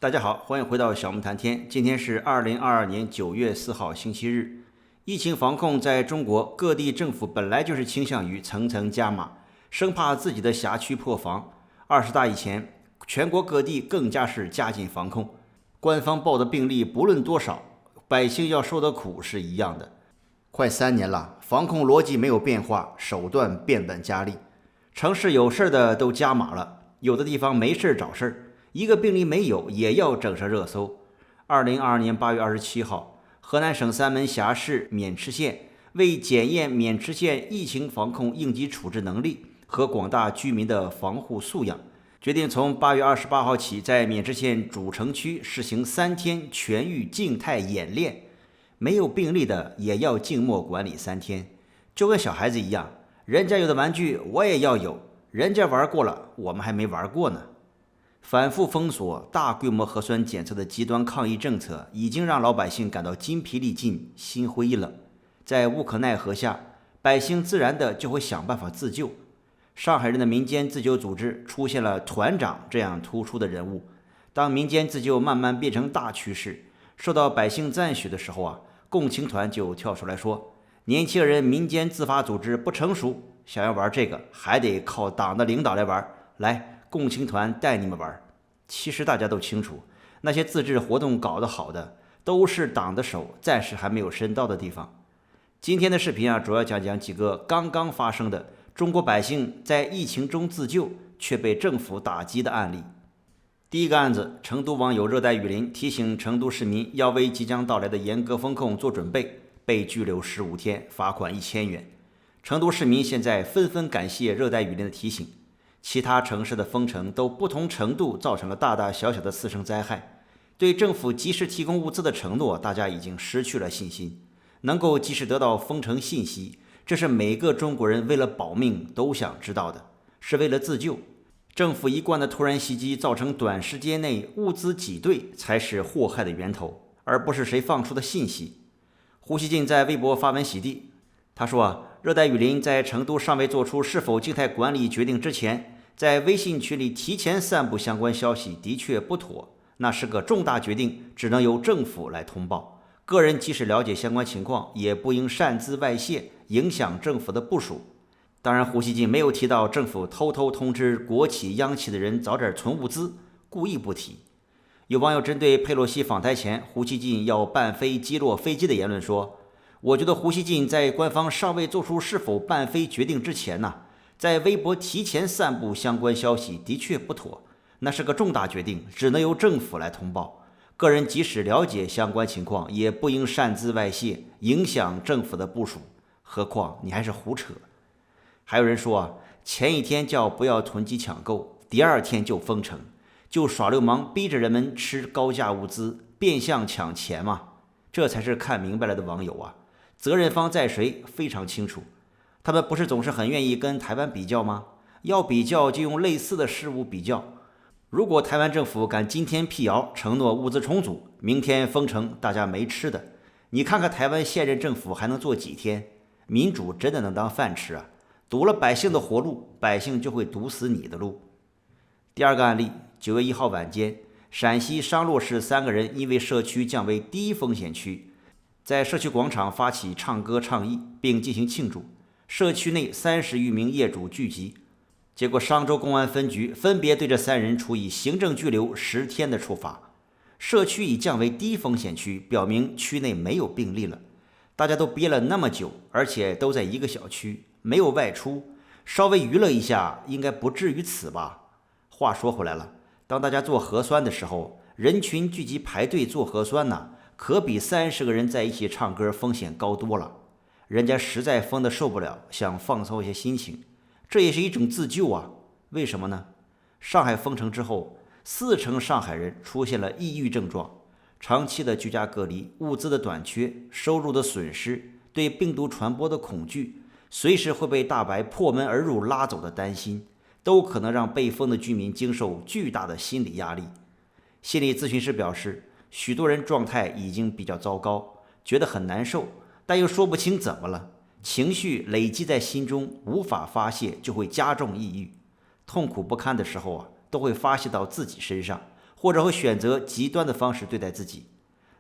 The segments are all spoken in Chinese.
大家好，欢迎回到小木谈天。今天是2022年9月4号，星期日。疫情防控在中国各地政府本来就是倾向于层层加码，生怕自己的辖区破防。20大以前，全国各地更加是加紧防控，官方报的病例不论多少，百姓要受的苦是一样的。快3年了，防控逻辑没有变化，手段变本加厉。城市有事的都加码了，有的地方没事找事儿。一个病例没有，也要整上热搜。2022年8月27号，河南省三门峡市渑池县为检验渑池县疫情防控应急处置能力和广大居民的防护素养，决定从8月28号起，在渑池县主城区实行3天全域静态演练，没有病例的也要静默管理3天，就跟小孩子一样，人家有的玩具我也要有，人家玩过了，我们还没玩过呢。反复封锁、大规模核酸检测的极端抗疫政策，已经让老百姓感到筋疲力尽、心灰意冷。在无可奈何下，百姓自然的就会想办法自救。上海人的民间自救组织出现了团长这样突出的人物。当民间自救慢慢变成大趋势，受到百姓赞许的时候共青团就跳出来说，年轻人民间自发组织不成熟，想要玩这个还得靠党的领导来玩，来共青团带你们玩。其实大家都清楚，那些自治活动搞得好的，都是党的手暂时还没有伸到的地方。今天的视频主要讲讲几个刚刚发生的中国百姓在疫情中自救却被政府打击的案例。第一个案子，成都网友热带雨林提醒成都市民要为即将到来的严格风控做准备，被拘留15天，罚款1000元。成都市民现在纷纷感谢热带雨林的提醒。其他城市的封城都不同程度造成了大大小小的次生灾害，对政府及时提供物资的承诺，大家已经失去了信心。能够及时得到封城信息，这是每个中国人为了保命都想知道的，是为了自救。政府一贯的突然袭击造成短时间内物资挤兑，才是祸害的源头，而不是谁放出的信息。胡锡进在微博发文洗地，他说热带雨林在成都尚未做出是否静态管理决定之前，在微信群里提前散布相关消息的确不妥，那是个重大决定，只能由政府来通报。个人即使了解相关情况，也不应擅自外泄，影响政府的部署。当然，胡锡进没有提到政府偷偷通知国企、央企的人早点存物资，故意不提。有网友针对佩洛西访台前胡锡进要伴飞击落飞机的言论说，我觉得胡锡进在官方尚未做出是否伴飞决定之前在微博提前散布相关消息的确不妥，那是个重大决定，只能由政府来通报。个人即使了解相关情况，也不应擅自外泄，影响政府的部署。何况你还是胡扯。还有人说前一天叫不要囤积抢购，第2天就封城，就耍流氓，逼着人们吃高价物资，变相抢钱嘛。这才是看明白了的网友责任方在谁非常清楚。他们不是总是很愿意跟台湾比较吗？要比较就用类似的事物比较。如果台湾政府敢今天辟谣，承诺物资充足，明天封城，大家没吃的，你看看台湾现任政府还能做几天？民主真的能当饭吃堵了百姓的活路，百姓就会堵死你的路。第二个案例，9月1号晚间，陕西商洛市3个人因为社区降为低风险区，在社区广场发起唱歌倡议，并进行庆祝。社区内30余名业主聚集，结果商州公安分局分别对这3人处以行政拘留10天的处罚。社区已降为低风险区，表明区内没有病例了。大家都憋了那么久，而且都在一个小区，没有外出，稍微娱乐一下应该不至于此吧。话说回来了，当大家做核酸的时候，人群聚集排队做核酸可比30个人在一起唱歌风险高多了。人家实在疯得受不了，想放松一些心情，这也是一种自救为什么呢？上海封城之后，4成上海人出现了抑郁症状，长期的居家隔离，物资的短缺，收入的损失，对病毒传播的恐惧，随时会被大白破门而入拉走的担心，都可能让被封的居民经受巨大的心理压力。心理咨询师表示，许多人状态已经比较糟糕，觉得很难受，但又说不清怎么了，情绪累积在心中无法发泄，就会加重抑郁。痛苦不堪的时候都会发泄到自己身上，或者会选择极端的方式对待自己。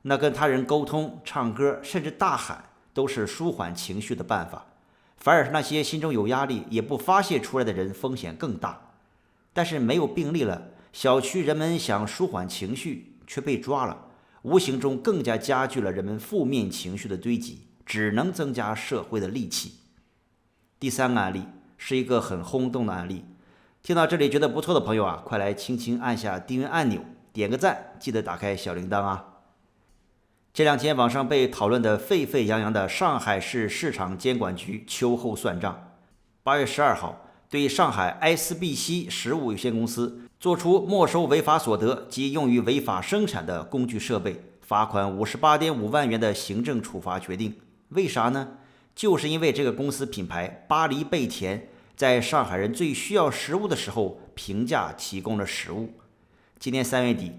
那跟他人沟通、唱歌，甚至大喊，都是舒缓情绪的办法。反而是那些心中有压力也不发泄出来的人，风险更大。但是没有病例了，小区人们想舒缓情绪却被抓了，无形中更加加剧了人们负面情绪的堆积，只能增加社会的戾气。第三个案例是一个很轰动的案例，听到这里觉得不错的朋友啊，快来轻轻按下订阅按钮，点个赞，记得打开小铃铛啊。这两天网上被讨论得沸沸扬扬的上海市市场监管局秋后算账，8月12号对上海 SBC 实物有限公司作出没收违法所得及用于违法生产的工具设备，罚款58.5万元的行政处罚决定。为啥呢？就是因为这个公司品牌巴黎贝甜在上海人最需要食物的时候平价提供了食物。今年3月底，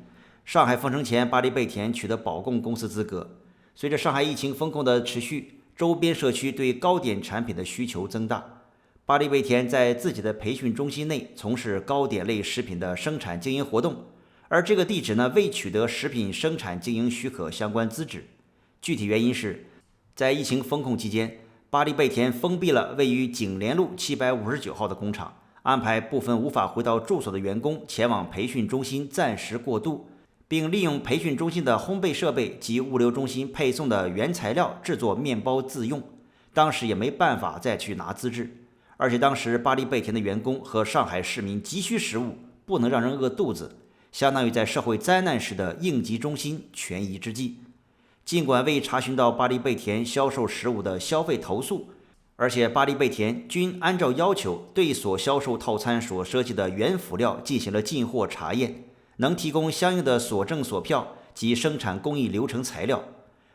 上海封城前，巴黎贝甜取得保供公司资格。随着上海疫情风控的持续，周边社区对糕点产品的需求增大。巴黎贝甜在自己的培训中心内从事糕点类食品的生产经营活动，而这个地址呢未取得食品生产经营许可相关资质。具体原因是，在疫情封控期间，巴黎贝甜封闭了位于景联路759号的工厂，安排部分无法回到住所的员工前往培训中心暂时过渡，并利用培训中心的烘焙设备及物流中心配送的原材料制作面包自用。当时也没办法再去拿资质，而且当时巴黎贝甜的员工和上海市民急需食物，不能让人饿肚子，相当于在社会灾难时的应急中心权宜之计。尽管未查询到巴黎贝甜销售食物的消费投诉，而且巴黎贝甜均按照要求对所销售套餐所涉及的原辅料进行了进货查验，能提供相应的所证所票及生产工艺流程材料。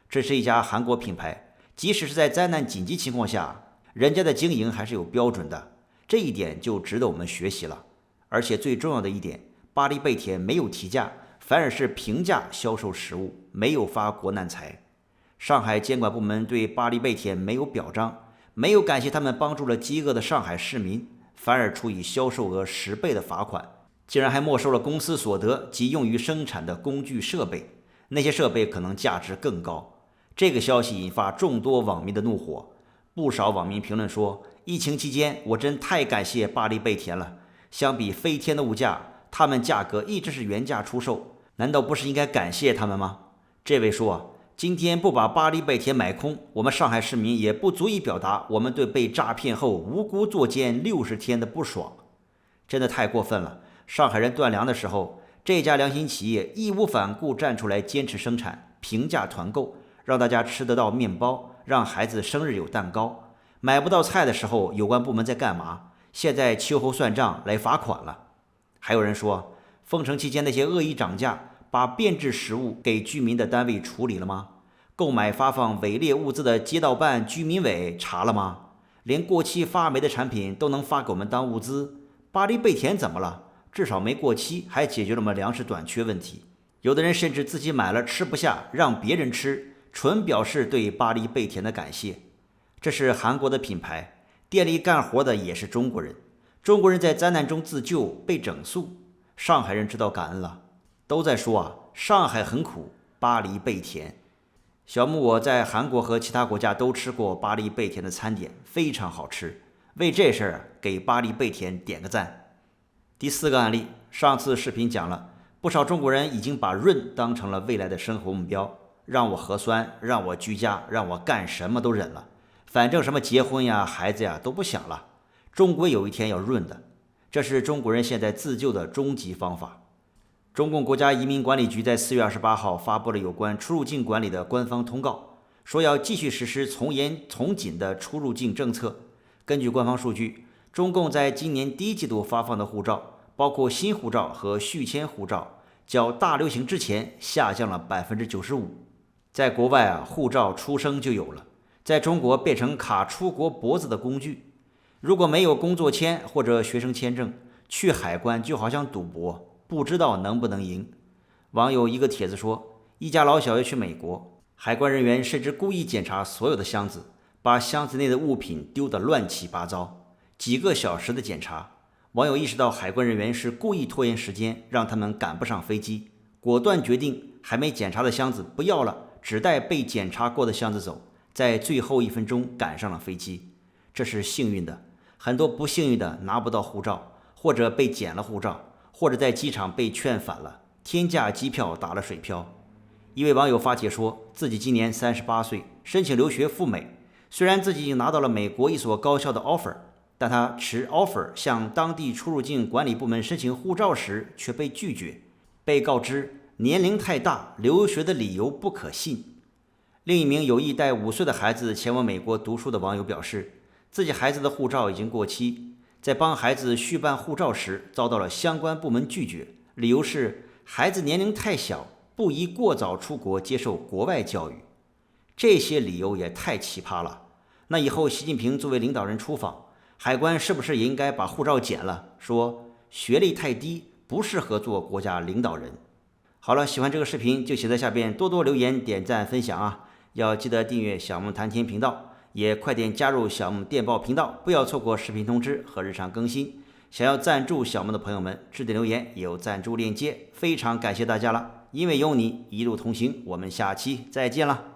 这是一家韩国品牌，即使是在灾难紧急情况下，人家的经营还是有标准的，这一点就值得我们学习了。而且最重要的一点，巴黎贝甜没有提价，反而是平价销售食物，没有发国难财。上海监管部门对巴黎贝甜没有表彰，没有感谢他们帮助了饥饿的上海市民，反而处以销售额10倍的罚款，竟然还没收了公司所得及用于生产的工具设备，那些设备可能价值更高。这个消息引发众多网民的怒火，不少网民评论说，疫情期间我真太感谢巴黎贝甜了，相比飞天的物价，他们价格一直是原价出售，难道不是应该感谢他们吗？这位说，今天不把巴黎贝甜买空，我们上海市民也不足以表达我们对被诈骗后无辜坐监60天的不爽。真的太过分了，上海人断粮的时候，这家良心企业义无反顾站出来坚持生产，平价团购，让大家吃得到面包，让孩子生日有蛋糕。买不到菜的时候，有关部门在干嘛？现在秋后算账来罚款了。还有人说，封城期间那些恶意涨价，把变质食物给居民的单位处理了吗？购买发放伪劣物资的街道办、居民委查了吗？连过期发霉的产品都能发给我们当物资，巴黎贝甜怎么了？至少没过期，还解决了我们粮食短缺问题。有的人甚至自己买了吃不下，让别人吃，纯表示对巴黎贝甜的感谢。这是韩国的品牌，店里干活的也是中国人，中国人在灾难中自救被整肃，上海人知道感恩了。都在说啊，上海很苦，巴黎贝甜。小木我在韩国和其他国家都吃过巴黎贝甜的餐点，非常好吃。为这事儿给巴黎贝甜点个赞。第4个案例，上次视频讲了，不少中国人已经把润当成了未来的生活目标，让我核酸，让我居家，让我干什么都忍了，反正什么结婚呀、孩子呀都不想了，终归有一天要润的。这是中国人现在自救的终极方法。中共国家移民管理局在4月28号发布了有关出入境管理的官方通告，说要继续实施从严从紧的出入境政策。根据官方数据，中共在今年第1季度发放的护照，包括新护照和续签护照，较大流行之前下降了 95%。在国外护照出生就有了，在中国变成卡出国脖子的工具。如果没有工作签或者学生签证，去海关就好像赌博，不知道能不能赢。网友一个帖子说，一家老小要去美国，海关人员甚至故意检查所有的箱子，把箱子内的物品丢得乱七八糟，几个小时的检查。网友意识到海关人员是故意拖延时间，让他们赶不上飞机，果断决定还没检查的箱子不要了，只带被检查过的箱子走，在最后1分钟赶上了飞机。这是幸运的，很多不幸运的拿不到护照，或者被剪了护照，或者在机场被劝返了，天价机票打了水漂。一位网友发帖说，自己今年38岁，申请留学赴美，虽然自己已经拿到了美国一所高校的 offer， 但他持 offer 向当地出入境管理部门申请护照时却被拒绝，被告知年龄太大，留学的理由不可信。另一名有意带5岁的孩子前往美国读书的网友表示，自己孩子的护照已经过期，在帮孩子续办护照时遭到了相关部门拒绝，理由是孩子年龄太小，不宜过早出国接受国外教育。这些理由也太奇葩了。那以后习近平作为领导人出访，海关是不是也应该把护照剪了，说学历太低，不适合做国家领导人。好了，喜欢这个视频就写在下边，多多留言点赞分享啊！要记得订阅小木谈天频道，也快点加入小木电报频道，不要错过视频通知和日常更新。想要赞助小木的朋友们，置顶留言有赞助链接，非常感谢大家了，因为有你一路同行，我们下期再见了。